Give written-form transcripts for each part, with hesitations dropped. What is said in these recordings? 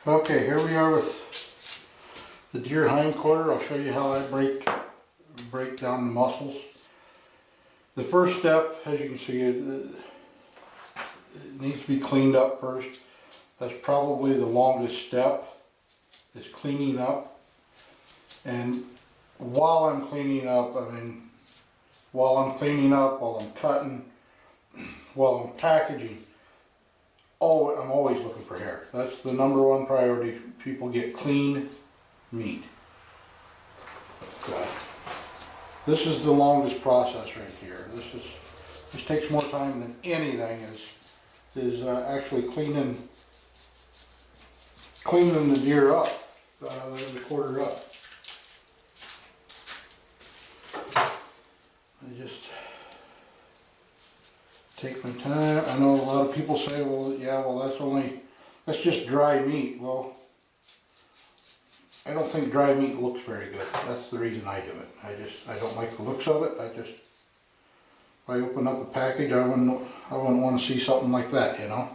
Okay, here we are with the deer hind quarter. I'll show you how I break down the muscles. The first step, as you can see, it needs to be cleaned up first. That's probably the longest step, is cleaning up. And while I'm cleaning up, while I'm cutting, while I'm packaging, I'm always looking for hair. That's the number one priority. People get clean meat. This is the longest process right here. This takes more time than anything is actually cleaning the deer up, the quarter up. I just take my time. I know a lot of people say, well, yeah, well, that's just dry meat. Well, I don't think dry meat looks very good. That's the reason I do it. I don't like the looks of it. If I open up a package, I wouldn't want to see something like that, you know.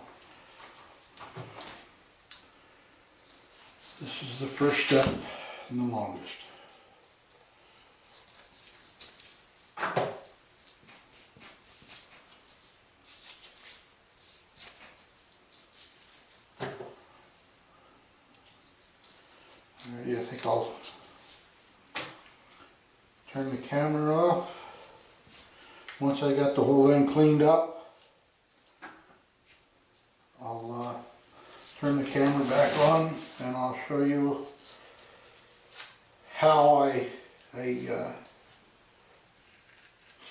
This is the first step and the longest. Alrighty, I think I'll turn the camera off. Once I got the whole thing cleaned up, I'll turn the camera back on and I'll show you how I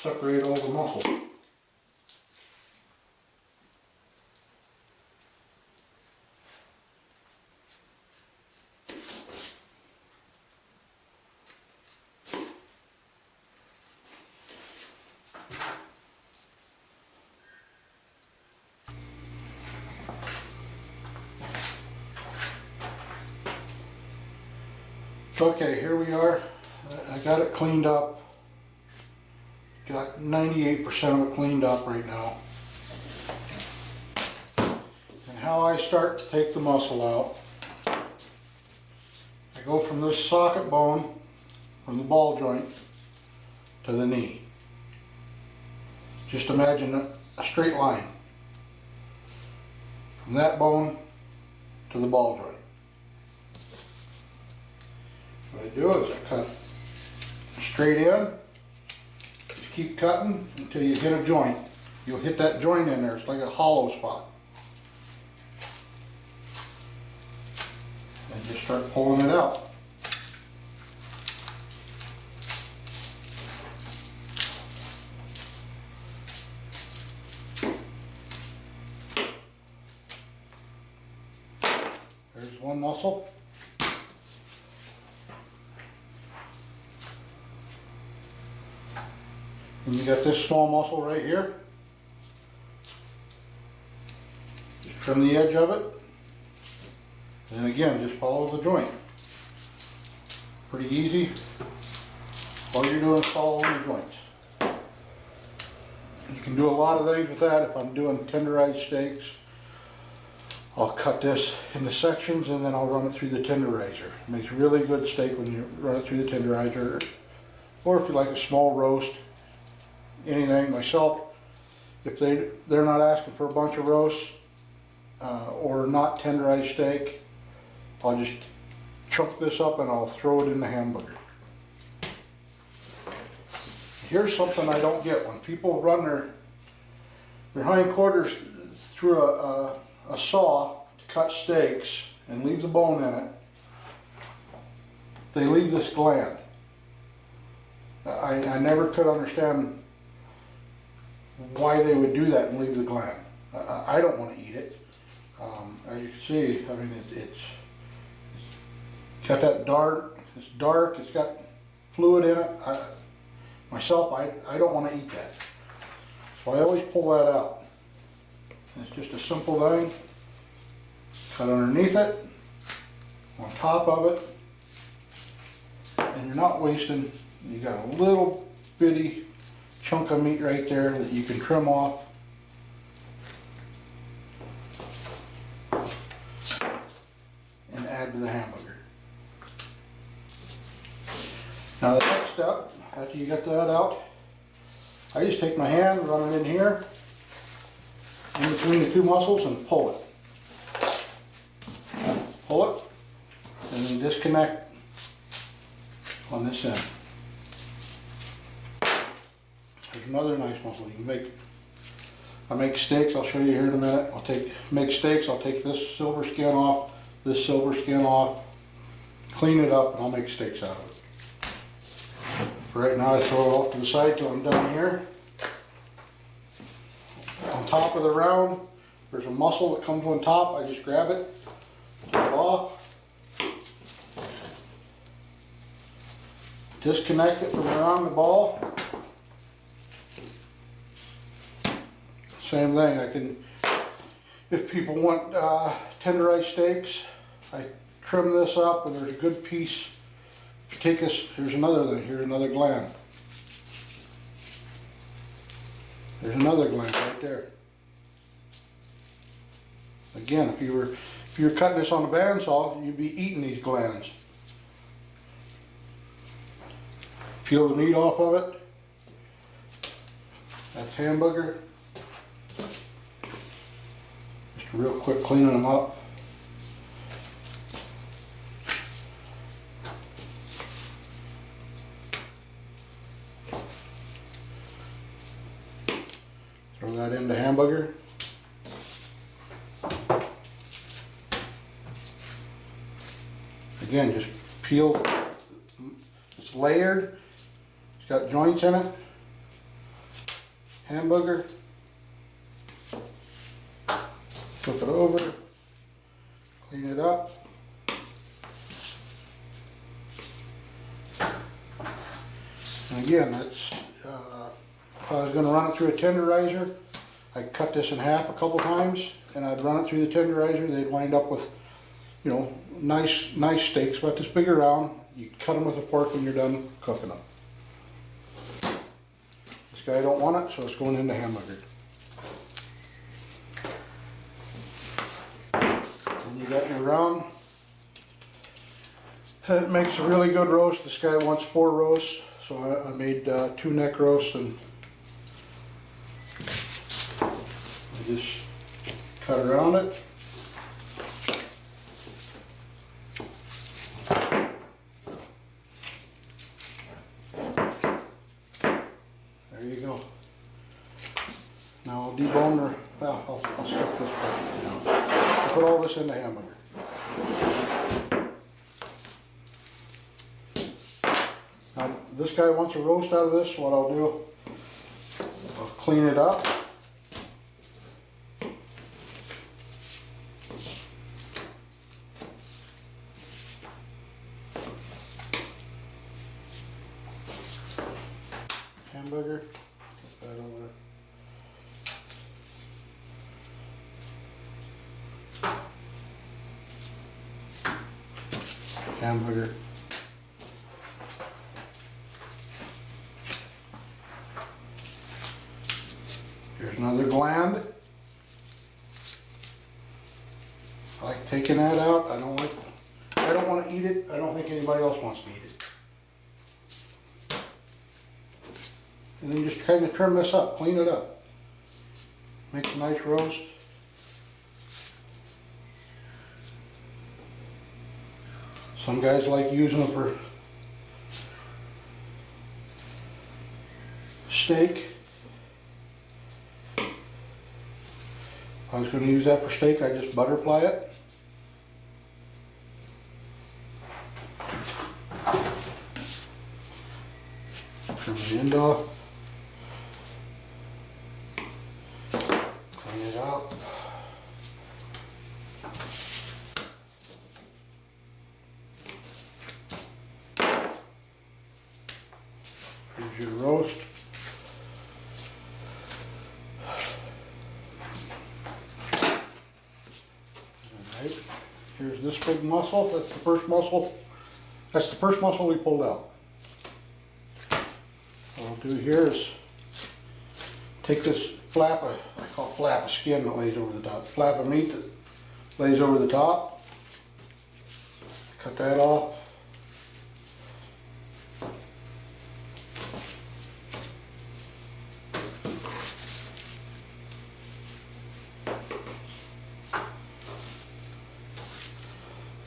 separate all the muscles. Okay, here we are. I got it cleaned up. Got 98% of it cleaned up right now. And how I start to take the muscle out, I go from this socket bone, from the ball joint, to the knee. Just imagine a straight line. From that bone to the ball joint. What I do is I cut straight in, just keep cutting until you hit a joint. You'll hit that joint in there, it's like a hollow spot. And just start pulling it out. There's one muscle. And you got this small muscle right here. Just trim the edge of it. And again, just follow the joint. Pretty easy. All you're doing is following the joints. You can do a lot of things with that. If I'm doing tenderized steaks, I'll cut this into sections and then I'll run it through the tenderizer. It makes a really good steak when you run it through the tenderizer. Or if you like a small roast, anything. Myself, if they're not asking for a bunch of roasts or not tenderized steak, I'll just chunk this up and I'll throw it in the hamburger. Here's something I don't get. When people run their hind quarters through a saw to cut steaks and leave the bone in it, they leave this gland. I never could understand why they would do that and leave the gland. I don't want to eat it. As you can see, it's got that it's dark, it's got fluid in it. Myself, I don't want to eat that. So I always pull that out. It's just a simple thing. Cut underneath it, on top of it, and you're not wasting. You got a little bitty chunk of meat right there that you can trim off. And to the hamburger. Now the next step, after you get that out, I just take my hand, run it in here, in between the two muscles and pull it. Pull it, and then disconnect on this end. There's another nice muscle you can make. I make steaks, I'll show you here in a minute. Make steaks, I'll take this silver skin off, this silver skin off, clean it up, and I'll make steaks out of it. For right now, I throw it off to the side till I'm done here. On top of the round, there's a muscle that comes on top. I just grab it, pull it off, disconnect it from around the ball. Same thing, I can, if people want tenderized steaks, I trim this up and there's a good piece. If you take this, here's another thing, here's another gland. There's another gland right there. Again, if you were cutting this on a bandsaw, you'd be eating these glands. Peel the meat off of it. That's hamburger. Just real quick cleaning them up. Throw that into hamburger. Again, just peel. It's layered. It's got joints in it. Hamburger. Flip it over. Clean it up. And again, that's if I was going to run it through a tenderizer, I'd cut this in half a couple times, and I'd run it through the tenderizer. They'd wind up with, you know, nice steaks, about this big around. You cut them with a fork when you're done cooking them. This guy don't want it, so it's going into hamburger. And you got your round. It makes a really good roast. This guy wants 4 roasts, so I made 2 neck roasts, and I just cut around it. There you go. Now I'll debone her. Well, I'll stick this part now. I'll put all this in the hamburger. Now this guy wants a roast out of this. What I'll do, I'll clean it up. Hamburger, put that over. Hamburger. Here's another gland. I like taking that out. I don't want to eat it. I don't think anybody else wants to eat it. And then you just kind of trim this up, clean it up. Makes a nice roast. Some guys like using them for steak. If I was going to use that for steak, I just butterfly it. Trim the end off. Clean it up. Here's your roast. Alright, here's this big muscle. That's the first muscle. That's the first muscle we pulled out. What I'll do here is take this flap of, I call it flap of skin that lays over the top, flap of meat that lays over the top. cut that off.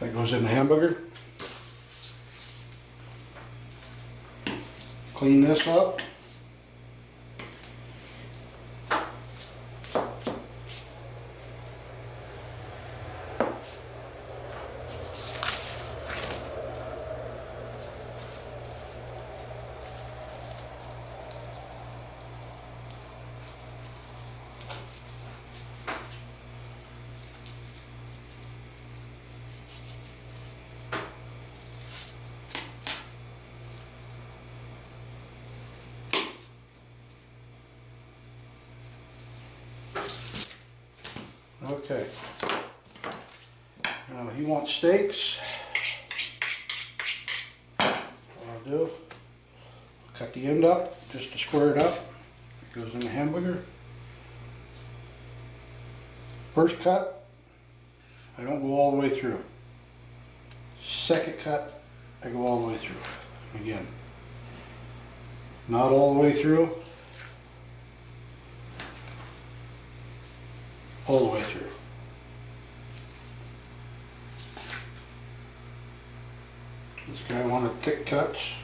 That goes in the hamburger. Clean this up. Okay. Now he wants steaks. What I'll do, cut the end up just to square it up. It goes in the hamburger. First cut, I don't go all the way through. Second cut, I go all the way through. Again, not all the way through. All the way through. This guy wanted thick cuts,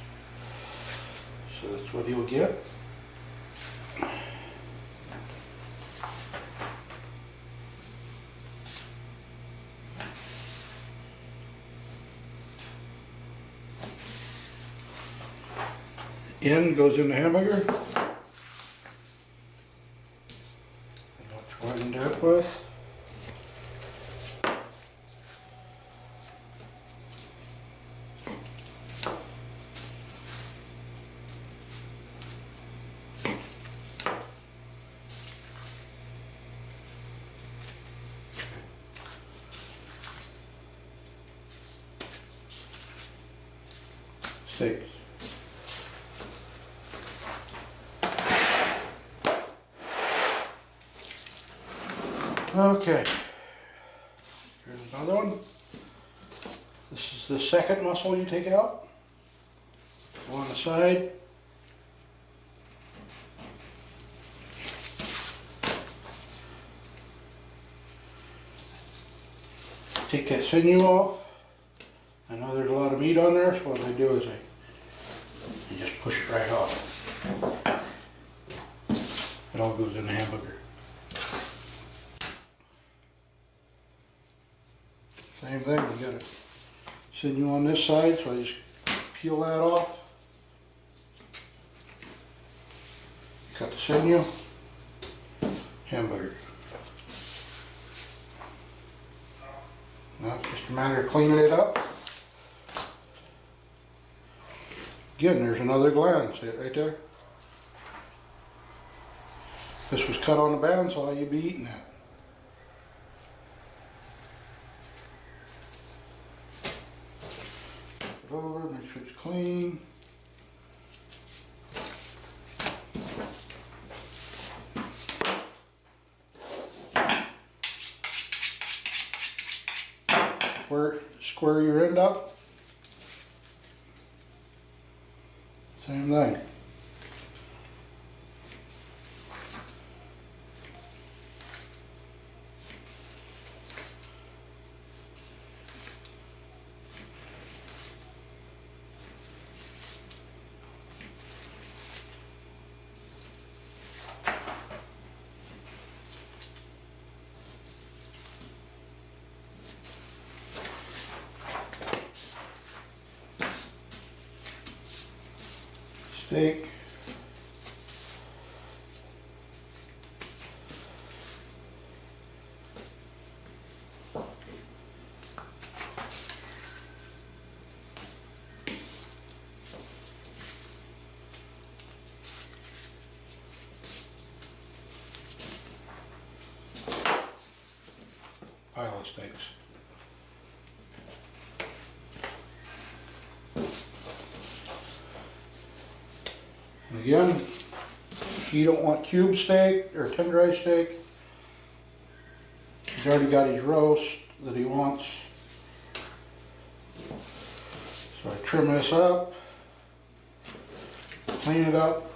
so that's what he'll get. End goes in the hamburger. Widen that with. Steaks. Okay, here's another one. This is the second muscle you take out. Go on the side. Take that sinew off. I know there's a lot of meat on there, so what I do is I just push it right off. It all goes in the hamburger. Same thing, you got a sinew on this side, so I just peel that off. Cut the sinew, hamburger. Now it's just a matter of cleaning it up. Again, there's another gland, see it right there? If this was cut on the bandsaw, you'd be eating that. Over, make sure it's clean. Square your end up. Same thing. Steak. Pile of steaks. And again, if you don't want cube steak or tenderized steak, he's already got his roast that he wants. trim this up, clean it up.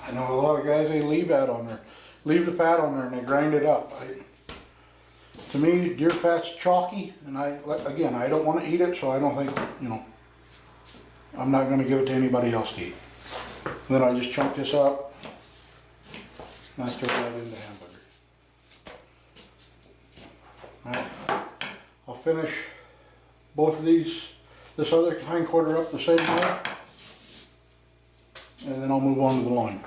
I know a lot of guys, they leave that on there, leave the fat on there and they grind it up. To me, deer fat's chalky, and again, I don't want to eat it, so I don't think, you know, I'm not going to give it to anybody else to eat. Then I just chunk this up, and I throw that in the hamburger. Alright, I'll finish both of these, this other hind quarter up the same way, and then I'll move on to the loin.